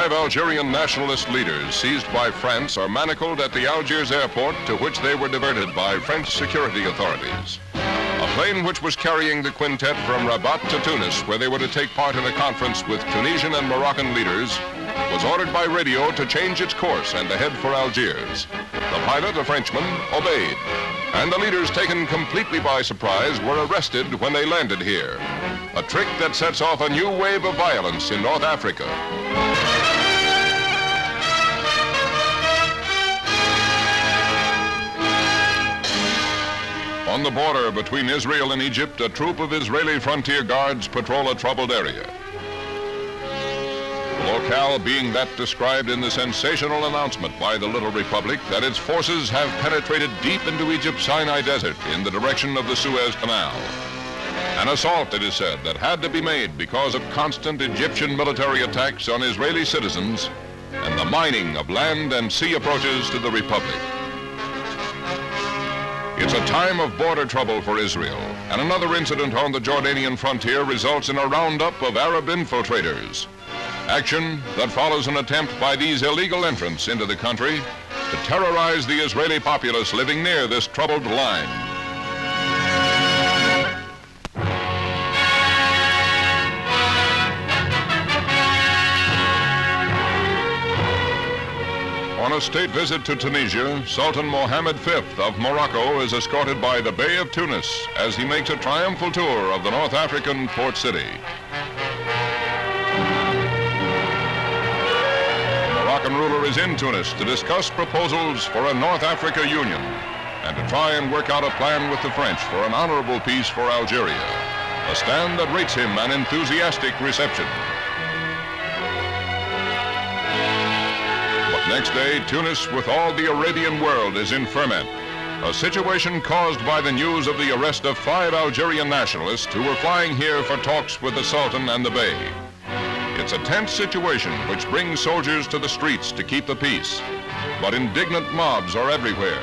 5 Algerian nationalist leaders seized by France are manacled at the Algiers airport, to which they were diverted by French security authorities. A plane which was carrying the quintet from Rabat to Tunis, where they were to take part in a conference with Tunisian and Moroccan leaders, was ordered by radio to change its course and to head for Algiers. The pilot, a Frenchman, obeyed, and the leaders, taken completely by surprise, were arrested when they landed here. A trick that sets off a new wave of violence in North Africa. On the border between Israel and Egypt, a troop of Israeli frontier guards patrol a troubled area. The locale being that described in the sensational announcement by the Little Republic that its forces have penetrated deep into Egypt's Sinai Desert in the direction of the Suez Canal. An assault, it is said, that had to be made because of constant Egyptian military attacks on Israeli citizens and the mining of land and sea approaches to the Republic. It's a time of border trouble for Israel, and another incident on the Jordanian frontier results in a roundup of Arab infiltrators. Action that follows an attempt by these illegal entrants into the country to terrorize the Israeli populace living near this troubled line. On a state visit to Tunisia, Sultan Mohammed V of Morocco is escorted by the Bey of Tunis as he makes a triumphal tour of the North African port city. The Moroccan ruler is in Tunis to discuss proposals for a North Africa union and to try and work out a plan with the French for an honorable peace for Algeria, a stand that rates him an enthusiastic reception. Next day, Tunis, with all the Arabian world, is in ferment, a situation caused by the news of the arrest of 5 Algerian nationalists who were flying here for talks with the Sultan and the Bey. It's a tense situation which brings soldiers to the streets to keep the peace, but indignant mobs are everywhere.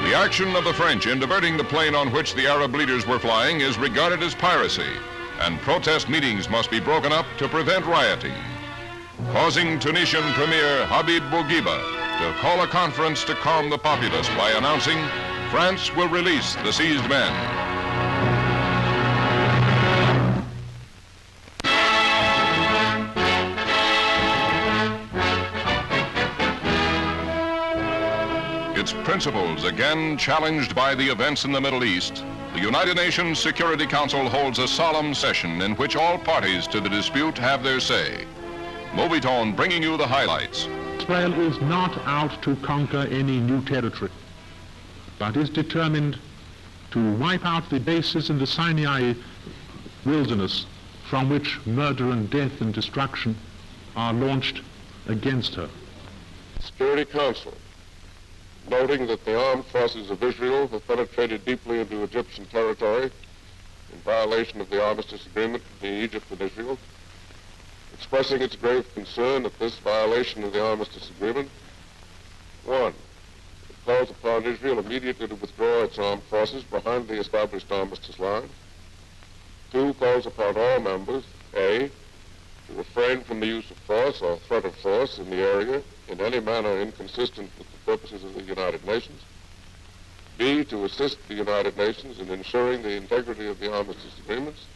The action of the French in diverting the plane on which the Arab leaders were flying is regarded as piracy, and protest meetings must be broken up to prevent rioting, causing Tunisian Premier Habib Bourguiba to call a conference to calm the populace by announcing France will release the seized men. Its principles again challenged by the events in the Middle East, the United Nations Security Council holds a solemn session in which all parties to the dispute have their say. Movietone bringing you the highlights. Israel is not out to conquer any new territory, but is determined to wipe out the bases in the Sinai wilderness from which murder and death and destruction are launched against her. Security Council, noting that the armed forces of Israel have penetrated deeply into Egyptian territory in violation of the armistice agreement between Egypt and Israel, expressing its grave concern at this violation of the armistice agreement. 1, it calls upon Israel immediately to withdraw its armed forces behind the established armistice line. 2, calls upon all members, A, to refrain from the use of force or threat of force in the area in any manner inconsistent with the purposes of the United Nations. B, to assist the United Nations in ensuring the integrity of the armistice agreements.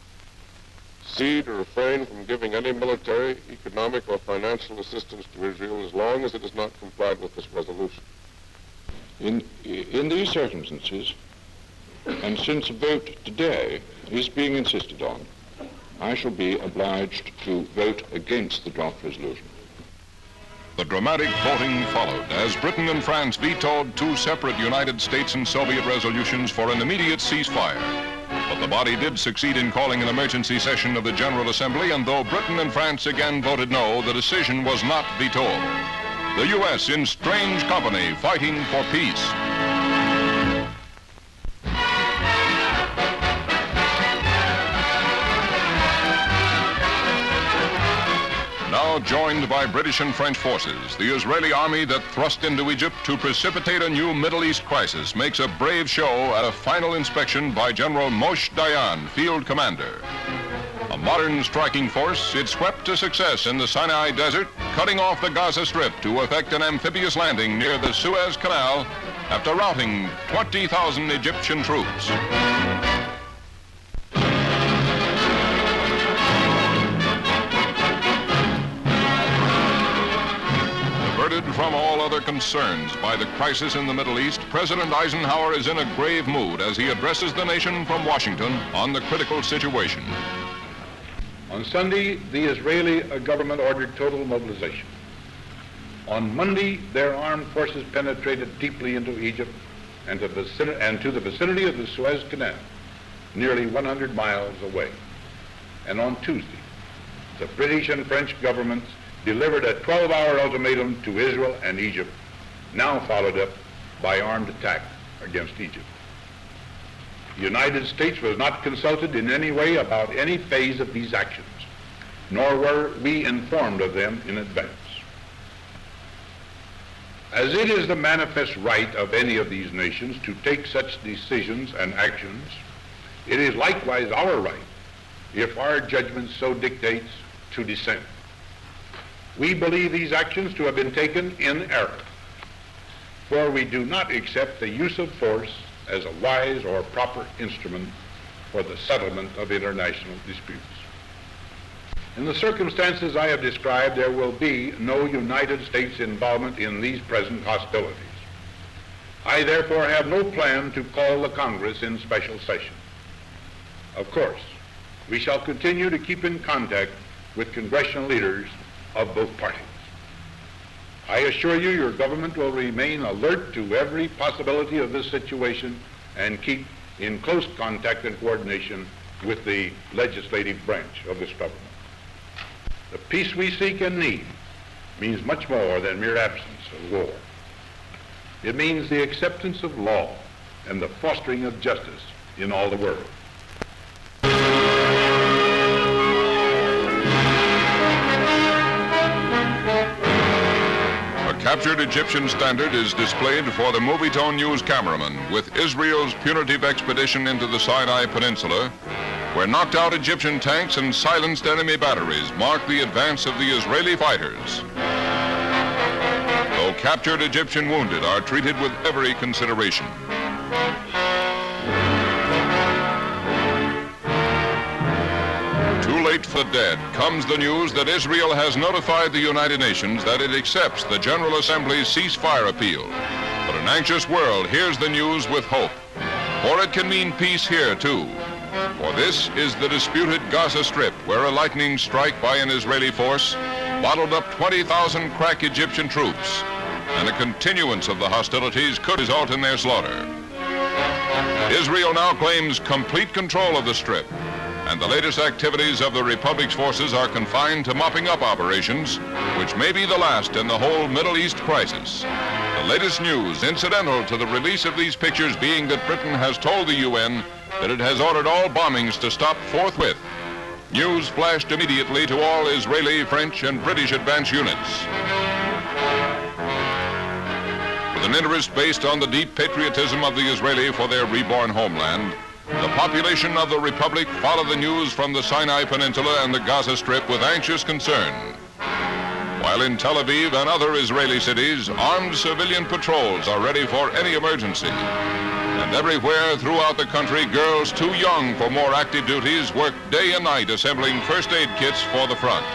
C, to refrain from giving any military, economic, or financial assistance to Israel as long as it has not complied with this resolution. In these circumstances, and since a vote today is being insisted on, I shall be obliged to vote against the draft resolution. The dramatic voting followed as Britain and France vetoed 2 separate United States and Soviet resolutions for an immediate ceasefire. But the body did succeed in calling an emergency session of the General Assembly, and though Britain and France again voted no, the decision was not vetoed. The U.S. in strange company fighting for peace. Now joined by British and French forces, the Israeli army that thrust into Egypt to precipitate a new Middle East crisis makes a brave show at a final inspection by General Moshe Dayan, field commander. A modern striking force, it swept to success in the Sinai Desert, cutting off the Gaza Strip to effect an amphibious landing near the Suez Canal after routing 20,000 Egyptian troops. Diverted from all other concerns by the crisis in the Middle East, President Eisenhower is in a grave mood as he addresses the nation from Washington on the critical situation. On Sunday, the Israeli government ordered total mobilization. On Monday, their armed forces penetrated deeply into Egypt and to the vicinity of the Suez Canal, nearly 100 miles away. And on Tuesday, the British and French governments delivered a 12-hour ultimatum to Israel and Egypt, now followed up by armed attack against Egypt. The United States was not consulted in any way about any phase of these actions, nor were we informed of them in advance. As it is the manifest right of any of these nations to take such decisions and actions, it is likewise our right, if our judgment so dictates, to dissent. We believe these actions to have been taken in error, for we do not accept the use of force as a wise or proper instrument for the settlement of international disputes. In the circumstances I have described, there will be no United States involvement in these present hostilities. I therefore have no plan to call the Congress in special session. Of course, we shall continue to keep in contact with congressional leaders of both parties. I assure you your government will remain alert to every possibility of this situation and keep in close contact and coordination with the legislative branch of this government. The peace we seek and need means much more than mere absence of war. It means the acceptance of law and the fostering of justice in all the world. Captured Egyptian standard is displayed for the Movietone News cameraman with Israel's punitive expedition into the Sinai Peninsula, where knocked out Egyptian tanks and silenced enemy batteries mark the advance of the Israeli fighters. Though captured Egyptian wounded are treated with every consideration. Too late for the dead comes the news that Israel has notified the United Nations that it accepts the General Assembly's ceasefire appeal. But an anxious world hears the news with hope, for it can mean peace here too. For this is the disputed Gaza Strip, where a lightning strike by an Israeli force bottled up 20,000 crack Egyptian troops, and a continuance of the hostilities could result in their slaughter. Israel now claims complete control of the Strip, and the latest activities of the Republic's forces are confined to mopping up operations, which may be the last in the whole Middle East crisis. The latest news incidental to the release of these pictures being that Britain has told the UN that it has ordered all bombings to stop forthwith. News flashed immediately to all Israeli, French, and British advance units. With an interest based on the deep patriotism of the Israeli for their reborn homeland, the population of the Republic follow the news from the Sinai Peninsula and the Gaza Strip with anxious concern. While in Tel Aviv and other Israeli cities, armed civilian patrols are ready for any emergency. And everywhere throughout the country, girls too young for more active duties work day and night assembling first aid kits for the front.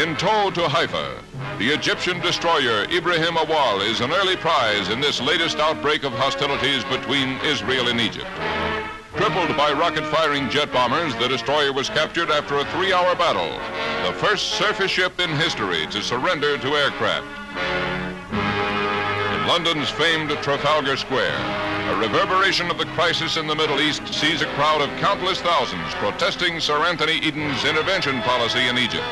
In tow to Haifa, the Egyptian destroyer Ibrahim Awal is an early prize in this latest outbreak of hostilities between Israel and Egypt. Crippled by rocket-firing jet bombers, the destroyer was captured after a 3-hour battle, the first surface ship in history to surrender to aircraft. In London's famed Trafalgar Square, a reverberation of the crisis in the Middle East sees a crowd of countless thousands protesting Sir Anthony Eden's intervention policy in Egypt.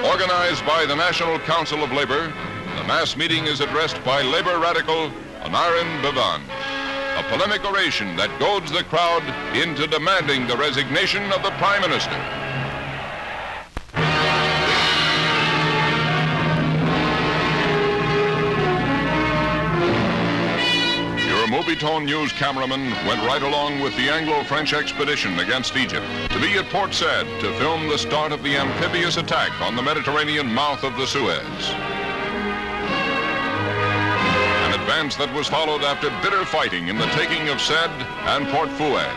Organized by the National Council of Labor, the mass meeting is addressed by labor radical Anaran Bhavan, a polemic oration that goads the crowd into demanding the resignation of the Prime Minister. Your Movietone News cameraman went right along with the Anglo-French expedition against Egypt to be at Port Said to film the start of the amphibious attack on the Mediterranean mouth of the Suez. An advance that was followed after bitter fighting in the taking of Said and Port Fouad.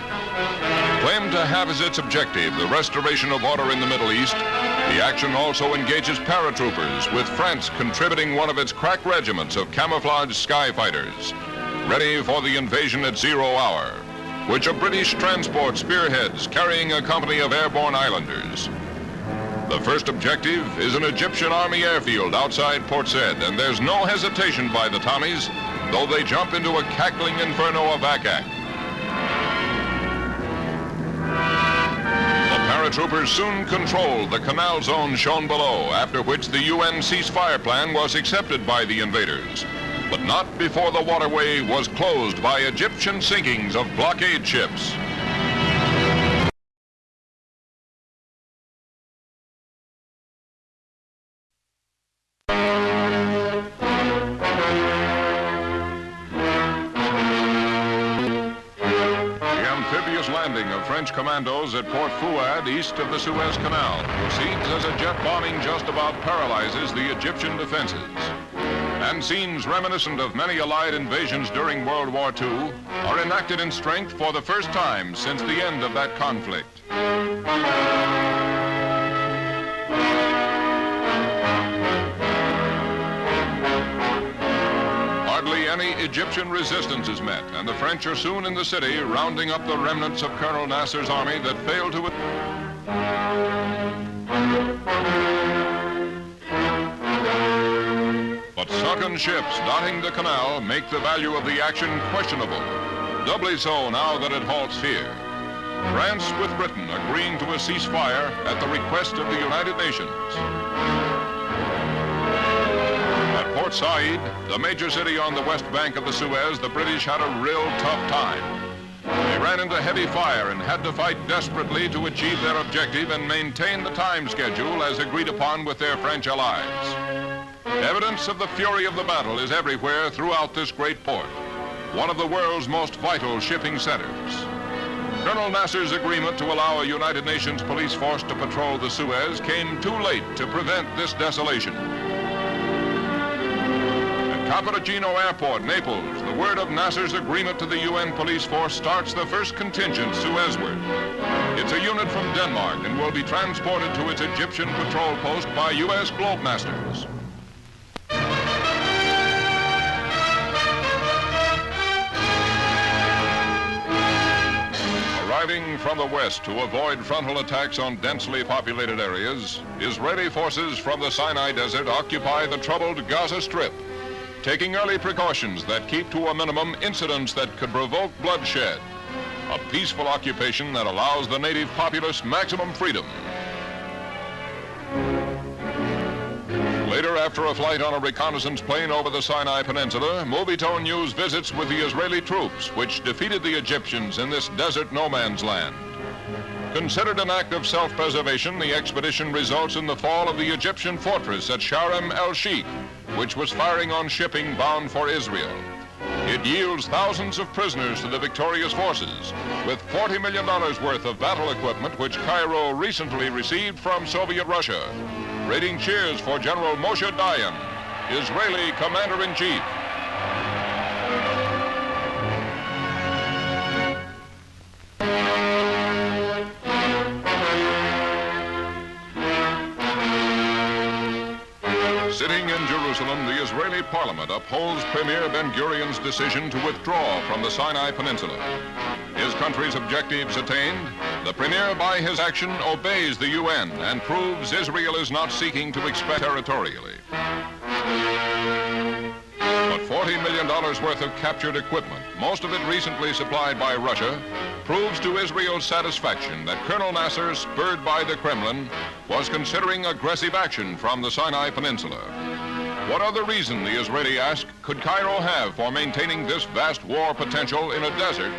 Claimed to have as its objective the restoration of order in the Middle East, the action also engages paratroopers, with France contributing one of its crack regiments of camouflage sky fighters, ready for the invasion at 0 hour, which a British transport spearheads carrying a company of airborne islanders. The first objective is an Egyptian army airfield outside Port Said, and there's no hesitation by the Tommies, though they jump into a cackling inferno of ack-ack. Paratroopers soon controlled the canal zone shown below, after which the UN ceasefire plan was accepted by the invaders, but not before the waterway was closed by Egyptian sinkings of blockade ships. Landing of French commandos at Port Fouad, east of the Suez Canal, proceeds as a jet bombing just about paralyzes the Egyptian defenses. And scenes reminiscent of many Allied invasions during World War II are enacted in strength for the first time since the end of that conflict. Hardly any Egyptian resistance is met, and the French are soon in the city, rounding up the remnants of Colonel Nasser's army that failed to... But sunken ships dotting the canal make the value of the action questionable, doubly so now that it halts here. France with Britain agreeing to a ceasefire at the request of the United Nations. Port Said, the major city on the west bank of the Suez, the British had a real tough time. They ran into heavy fire and had to fight desperately to achieve their objective and maintain the time schedule as agreed upon with their French allies. Evidence of the fury of the battle is everywhere throughout this great port, one of the world's most vital shipping centers. Colonel Nasser's agreement to allow a United Nations police force to patrol the Suez came too late to prevent this desolation. Capodichino Airport, Naples, the word of Nasser's agreement to the UN police force starts the first contingent Suezward. It's a unit from Denmark and will be transported to its Egyptian patrol post by U.S. Globemasters. Arriving from the west to avoid frontal attacks on densely populated areas, Israeli forces from the Sinai Desert occupy the troubled Gaza Strip, taking early precautions that keep to a minimum incidents that could provoke bloodshed. A peaceful occupation that allows the native populace maximum freedom. Later, after a flight on a reconnaissance plane over the Sinai Peninsula, Movietone News visits with the Israeli troops, which defeated the Egyptians in this desert no man's land. Considered an act of self-preservation, the expedition results in the fall of the Egyptian fortress at Sharm el-Sheikh, which was firing on shipping bound for Israel. It yields thousands of prisoners to the victorious forces, with $40 million worth of battle equipment which Cairo recently received from Soviet Russia. Rating cheers for General Moshe Dayan, Israeli Commander-in-Chief. Sitting in Jerusalem, the Israeli parliament upholds Premier Ben-Gurion's decision to withdraw from the Sinai Peninsula. His country's objectives attained, the premier by his action obeys the UN and proves Israel is not seeking to expand territorially. But $40 million worth of captured equipment, most of it recently supplied by Russia, proves to Israel's satisfaction that Colonel Nasser, spurred by the Kremlin, was considering aggressive action from the Sinai Peninsula. What other reason, the Israeli ask, could Cairo have for maintaining this vast war potential in a desert,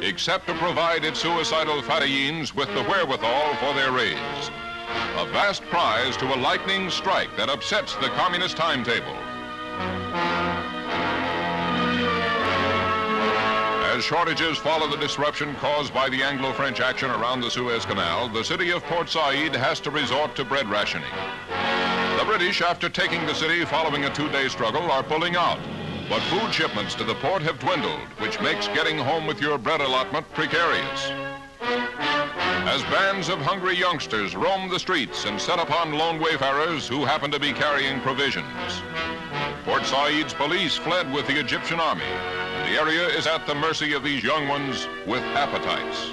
except to provide its suicidal Fatayins with the wherewithal for their raids? A vast prize to a lightning strike that upsets the communist timetable. As shortages follow the disruption caused by the Anglo-French action around the Suez Canal, the city of Port Said has to resort to bread rationing. The British, after taking the city following a 2-day struggle, are pulling out. But food shipments to the port have dwindled, which makes getting home with your bread allotment precarious. As bands of hungry youngsters roam the streets and set upon lone wayfarers who happen to be carrying provisions. Port Said's police fled with the Egyptian army. The area is at the mercy of these young ones with appetites.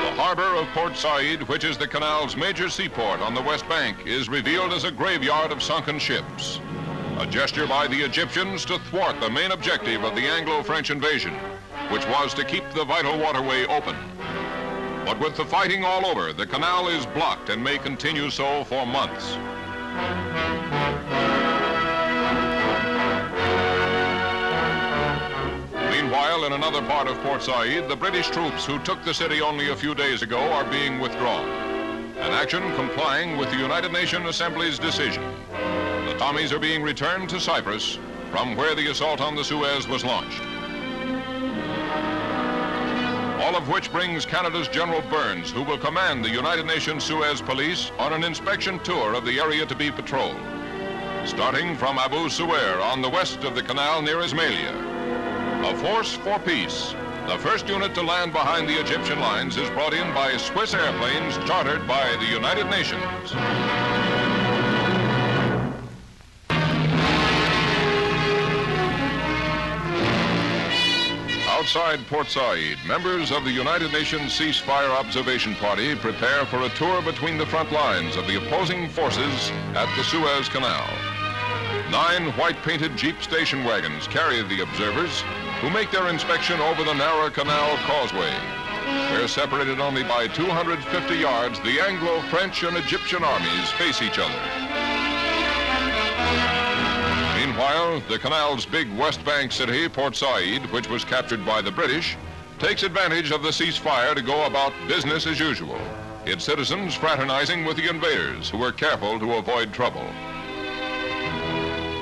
The harbor of Port Said, which is the canal's major seaport on the west bank, is revealed as a graveyard of sunken ships. A gesture by the Egyptians to thwart the main objective of the Anglo-French invasion, which was to keep the vital waterway open. But with the fighting all over, the canal is blocked and may continue so for months. Meanwhile, in another part of Port Said, the British troops who took the city only a few days ago are being withdrawn, an action complying with the United Nations Assembly's decision. The Tommies are being returned to Cyprus, from where the assault on the Suez was launched. All of which brings Canada's General Burns, who will command the United Nations Suez Police, on an inspection tour of the area to be patrolled, starting from Abu Suwair on the west of the canal near Ismailia. A force for peace. The first unit to land behind the Egyptian lines is brought in by Swiss airplanes chartered by the United Nations. Outside Port Said, members of the United Nations Ceasefire Observation Party prepare for a tour between the front lines of the opposing forces at the Suez Canal. 9 white-painted Jeep station wagons carry the observers, who make their inspection over the narrow canal causeway, where separated only by 250 yards, the Anglo-French and Egyptian armies face each other. Meanwhile, the canal's big West Bank city, Port Said, which was captured by the British, takes advantage of the ceasefire to go about business as usual, its citizens fraternizing with the invaders, who were careful to avoid trouble.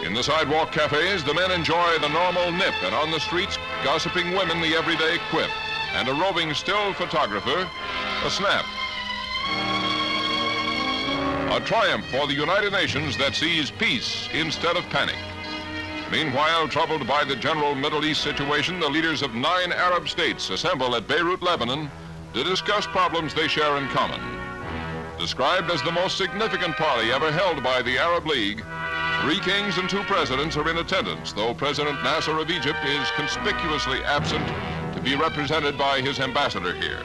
In the sidewalk cafes, the men enjoy the normal nip, and on the streets, gossiping women the everyday quip, and a roving still photographer, a snap. A triumph for the United Nations that sees peace instead of panic. Meanwhile, troubled by the general Middle East situation, the leaders of 9 Arab states assemble at Beirut, Lebanon, to discuss problems they share in common. Described as the most significant party ever held by the Arab League, 3 kings and 2 presidents are in attendance, though President Nasser of Egypt is conspicuously absent to be represented by his ambassador here.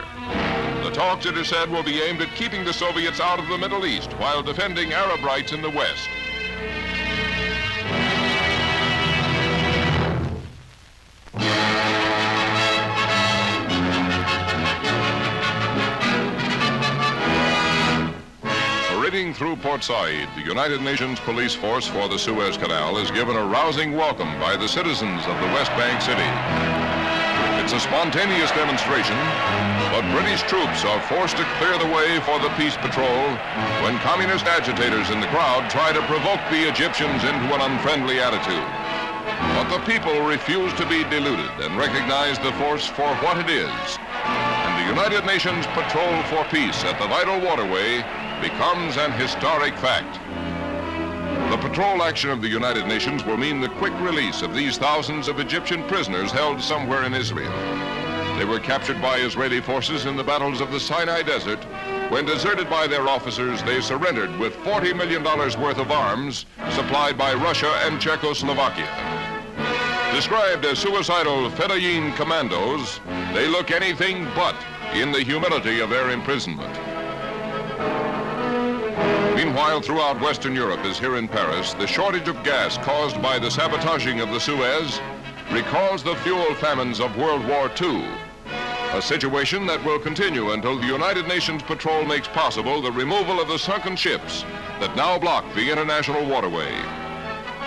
The talks, it is said, will be aimed at keeping the Soviets out of the Middle East while defending Arab rights in the West. Parading through Port Said, the United Nations police force for the Suez Canal is given a rousing welcome by the citizens of the West Bank city. It's a spontaneous demonstration, but British troops are forced to clear the way for the peace patrol when communist agitators in the crowd try to provoke the Egyptians into an unfriendly attitude. But the people refuse to be deluded and recognize the force for what it is. And the United Nations patrol for peace at the vital waterway becomes an historic fact. The patrol action of the United Nations will mean the quick release of these thousands of Egyptian prisoners held somewhere in Israel. They were captured by Israeli forces in the battles of the Sinai Desert. When deserted by their officers, they surrendered with $40 million worth of arms supplied by Russia and Czechoslovakia. Described as suicidal Fedayeen commandos, they look anything but in the humility of their imprisonment. Meanwhile, throughout Western Europe, as here in Paris, the shortage of gas caused by the sabotaging of the Suez recalls the fuel famines of World War II, a situation that will continue until the United Nations patrol makes possible the removal of the sunken ships that now block the international waterway.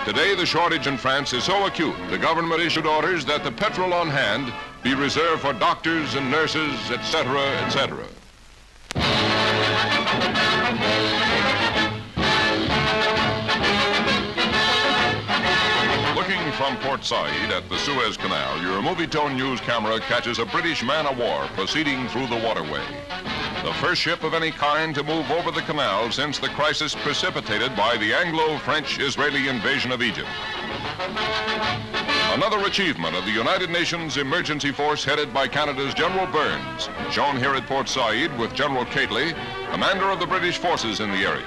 Today, the shortage in France is so acute, the government issued orders that the petrol on hand be reserved for doctors and nurses, etc., etc. from Port Said at the Suez Canal, your Movietone news camera catches a British man-of-war proceeding through the waterway. The first ship of any kind to move over the canal since the crisis precipitated by the Anglo-French-Israeli invasion of Egypt. Another achievement of the United Nations Emergency Force headed by Canada's General Burns, shown here at Port Said with General Cately, commander of the British forces in the area.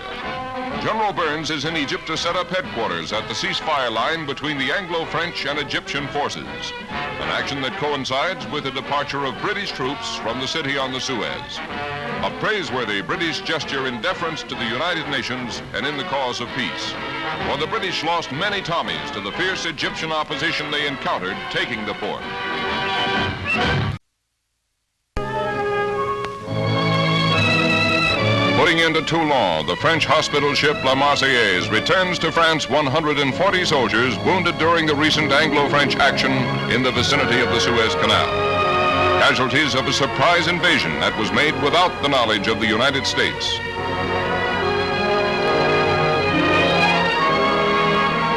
General Burns is in Egypt to set up headquarters at the ceasefire line between the Anglo-French and Egyptian forces, an action that coincides with the departure of British troops from the city on the Suez. A praiseworthy British gesture in deference to the United Nations and in the cause of peace. For the British lost many Tommies to the fierce Egyptian opposition they encountered taking the port. Putting into Toulon, the French hospital ship La Marseillaise returns to France 140 soldiers wounded during the recent Anglo-French action in the vicinity of the Suez Canal. Casualties of a surprise invasion that was made without the knowledge of the United States.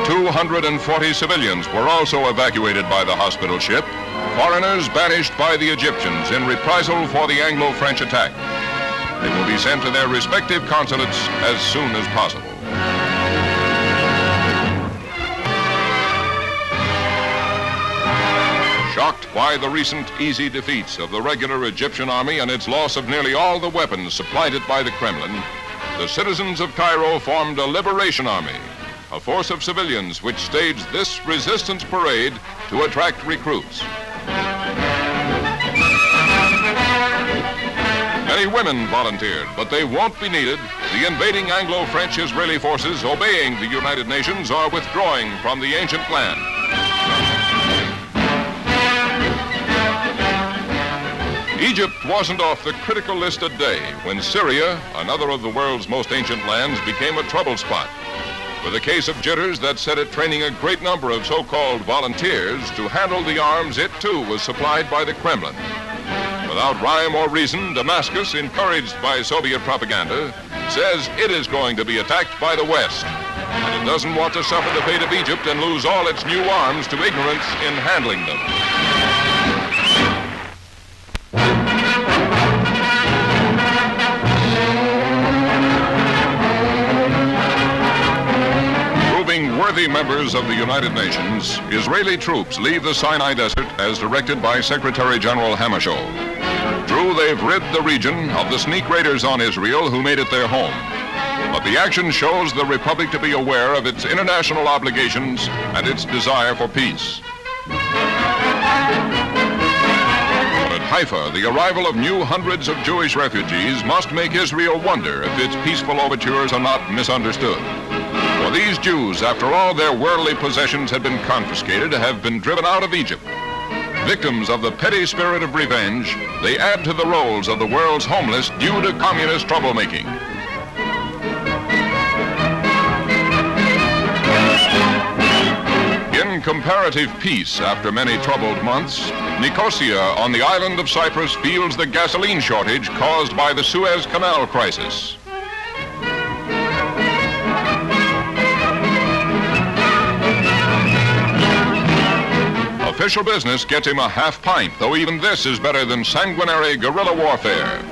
240 civilians were also evacuated by the hospital ship, foreigners banished by the Egyptians in reprisal for the Anglo-French attack. They will be sent to their respective consulates as soon as possible. Shocked by the recent easy defeats of the regular Egyptian army and its loss of nearly all the weapons supplied it by the Kremlin, the citizens of Cairo formed a liberation army, a force of civilians which staged this resistance parade to attract recruits. Many women volunteered, but they won't be needed. The invading Anglo-French Israeli forces obeying the United Nations are withdrawing from the ancient land. Egypt wasn't off the critical list a day when Syria, another of the world's most ancient lands, became a trouble spot, with a case of jitters that set it training a great number of so-called volunteers to handle the arms it too was supplied by the Kremlin. Without rhyme or reason, Damascus, encouraged by Soviet propaganda, says it is going to be attacked by the West, and it doesn't want to suffer the fate of Egypt and lose all its new arms to ignorance in handling them. Proving worthy members of the United Nations, Israeli troops leave the Sinai Desert as directed by Secretary General Hammarskjöld. True, they've rid the region of the sneak raiders on Israel who made it their home. But the action shows the Republic to be aware of its international obligations and its desire for peace. But at Haifa, the arrival of new hundreds of Jewish refugees must make Israel wonder if its peaceful overtures are not misunderstood. For these Jews, after all their worldly possessions had been confiscated, have been driven out of Egypt. Victims of the petty spirit of revenge, they add to the rolls of the world's homeless due to communist troublemaking. In comparative peace after many troubled months, Nicosia on the island of Cyprus feels the gasoline shortage caused by the Suez Canal crisis. Official business gets him a half pint, though even this is better than sanguinary guerrilla warfare.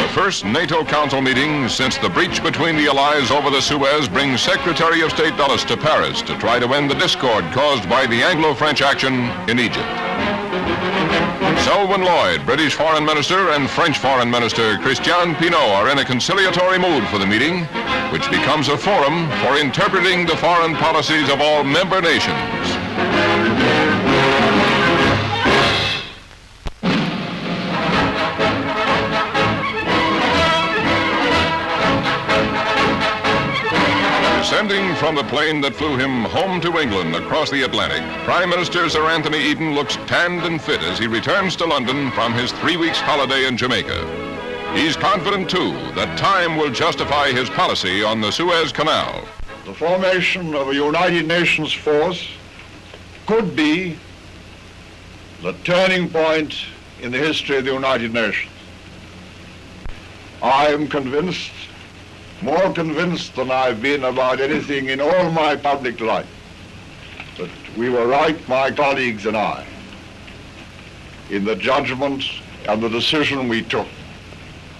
The first NATO Council meeting since the breach between the Allies over the Suez brings Secretary of State Dulles to Paris to try to end the discord caused by the Anglo-French action in Egypt. Selwyn Lloyd, British Foreign Minister, and French Foreign Minister Christian Pineau are in a conciliatory mood for the meeting, which becomes a forum for interpreting the foreign policies of all member nations. Descending from the plane that flew him home to England across the Atlantic, Prime Minister Sir Anthony Eden looks tanned and fit as he returns to London from his 3 weeks holiday in Jamaica. He's confident, too, that time will justify his policy on the Suez Canal. The formation of a United Nations force could be the turning point in the history of the United Nations. I am convinced, more convinced than I've been about anything in all my public life, that we were right, my colleagues and I, in the judgment and the decision we took,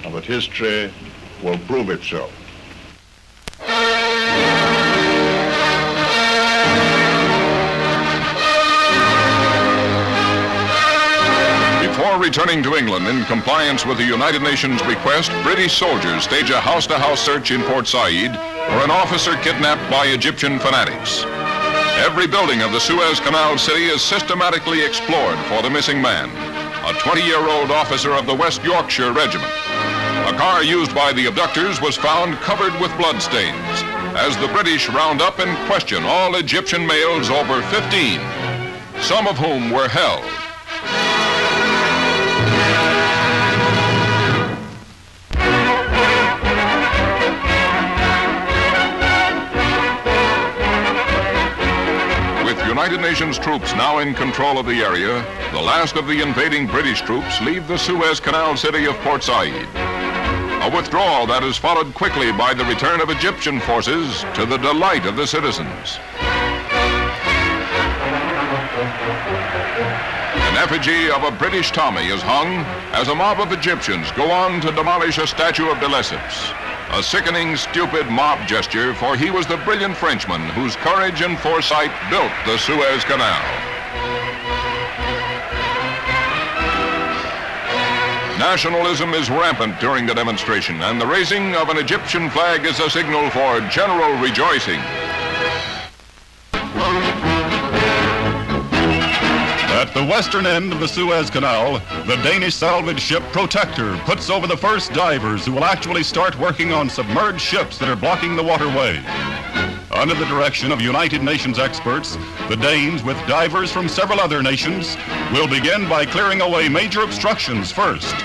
and that history will prove itself. Before returning to England in compliance with the United Nations request, British soldiers stage a house-to-house search in Port Said for an officer kidnapped by Egyptian fanatics. Every building of the Suez Canal city is systematically explored for the missing man, a 20-year-old officer of the West Yorkshire Regiment. A car used by the abductors was found covered with bloodstains as the British round up and question all Egyptian males over 15, some of whom were held. United Nations troops now in control of the area, the last of the invading British troops leave the Suez Canal city of Port Said. A withdrawal that is followed quickly by the return of Egyptian forces to the delight of the citizens. An effigy of a British Tommy is hung as a mob of Egyptians go on to demolish a statue of De Lesseps. A sickening, stupid mob gesture, for he was the brilliant Frenchman whose courage and foresight built the Suez Canal. Nationalism is rampant during the demonstration, and the raising of an Egyptian flag is a signal for general rejoicing. At the western end of the Suez Canal, the Danish salvage ship Protector puts over the first divers who will actually start working on submerged ships that are blocking the waterway. Under the direction of United Nations experts, the Danes, with divers from several other nations, will begin by clearing away major obstructions first.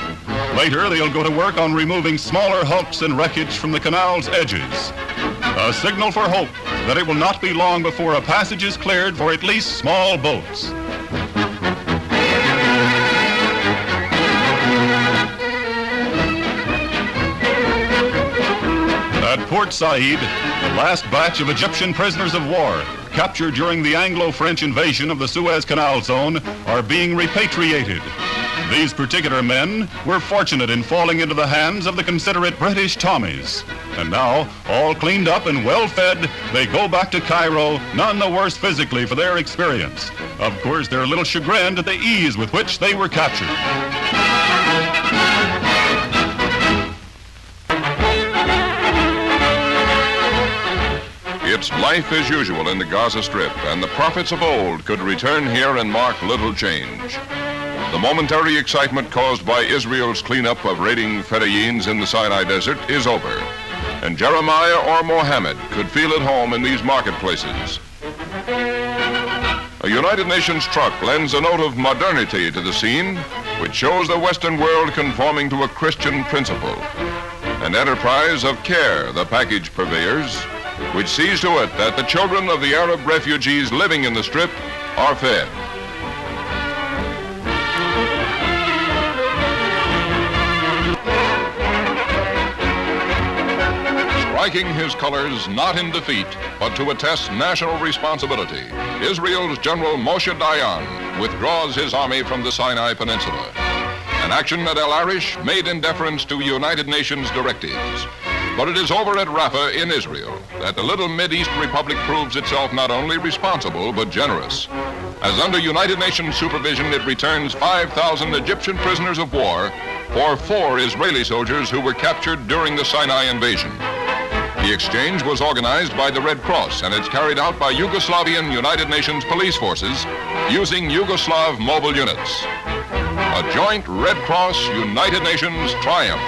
Later, they'll go to work on removing smaller hulks and wreckage from the canal's edges. A signal for hope that it will not be long before a passage is cleared for at least small boats. At Port Said, the last batch of Egyptian prisoners of war captured during the Anglo-French invasion of the Suez Canal zone are being repatriated. These particular men were fortunate in falling into the hands of the considerate British Tommies. And now, all cleaned up and well-fed, they go back to Cairo, none the worse physically for their experience. Of course, they're a little chagrined at the ease with which they were captured. It's life as usual in the Gaza Strip, and the prophets of old could return here and mark little change. The momentary excitement caused by Israel's cleanup of raiding Fedayins in the Sinai Desert is over, and Jeremiah or Mohammed could feel at home in these marketplaces. A United Nations truck lends a note of modernity to the scene, which shows the Western world conforming to a Christian principle. An enterprise of CARE, the package purveyors, which sees to it that the children of the Arab refugees living in the Strip are fed. Striking his colors not in defeat, but to attest national responsibility, Israel's General Moshe Dayan withdraws his army from the Sinai Peninsula. An action at El Arish made in deference to United Nations directives. But it is over at Rafah in Israel that the little Mideast republic proves itself not only responsible, but generous. As under United Nations supervision, it returns 5,000 Egyptian prisoners of war for 4 Israeli soldiers who were captured during the Sinai invasion. The exchange was organized by the Red Cross, and it's carried out by Yugoslavian United Nations police forces using Yugoslav mobile units. A joint Red Cross United Nations triumph.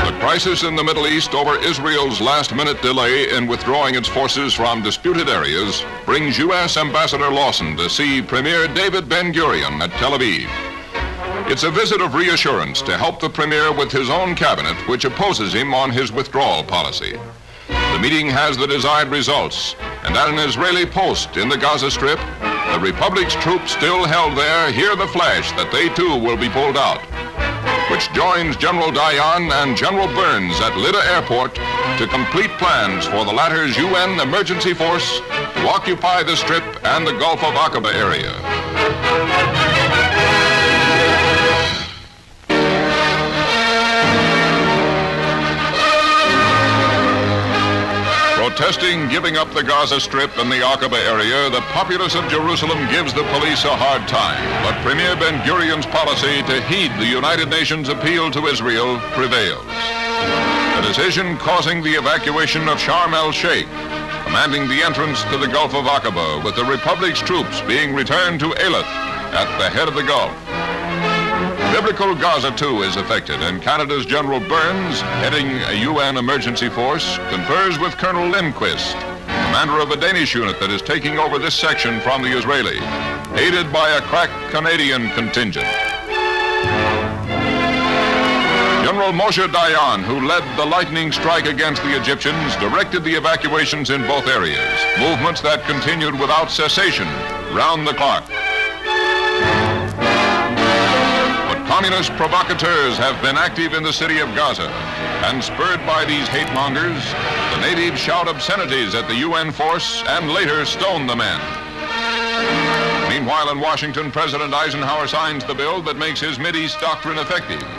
The crisis in the Middle East over Israel's last-minute delay in withdrawing its forces from disputed areas brings U.S. Ambassador Lawson to see Premier David Ben-Gurion at Tel Aviv. It's a visit of reassurance to help the Premier with his own cabinet, which opposes him on his withdrawal policy. The meeting has the desired results, and at an Israeli post in the Gaza Strip, the Republic's troops still held there hear the flash that they too will be pulled out, which joins General Dayan and General Burns at Lydda Airport to complete plans for the latter's UN emergency force to occupy the Strip and the Gulf of Aqaba area. Protesting giving up the Gaza Strip and the Aqaba area, the populace of Jerusalem gives the police a hard time. But Premier Ben-Gurion's policy to heed the United Nations appeal to Israel prevails. A decision causing the evacuation of Sharm el-Sheikh, commanding the entrance to the Gulf of Aqaba, with the Republic's troops being returned to Eilat at the head of the Gulf. Biblical Gaza, too, is affected, and Canada's General Burns, heading a UN emergency force, confers with Colonel Lindquist, commander of a Danish unit that is taking over this section from the Israeli, aided by a crack Canadian contingent. General Moshe Dayan, who led the lightning strike against the Egyptians, directed the evacuations in both areas, movements that continued without cessation round the clock. Communist provocateurs have been active in the city of Gaza, and spurred by these hate mongers, the natives shout obscenities at the UN force and later stone the men. Meanwhile, in Washington, President Eisenhower signs the bill that makes his Mideast doctrine effective.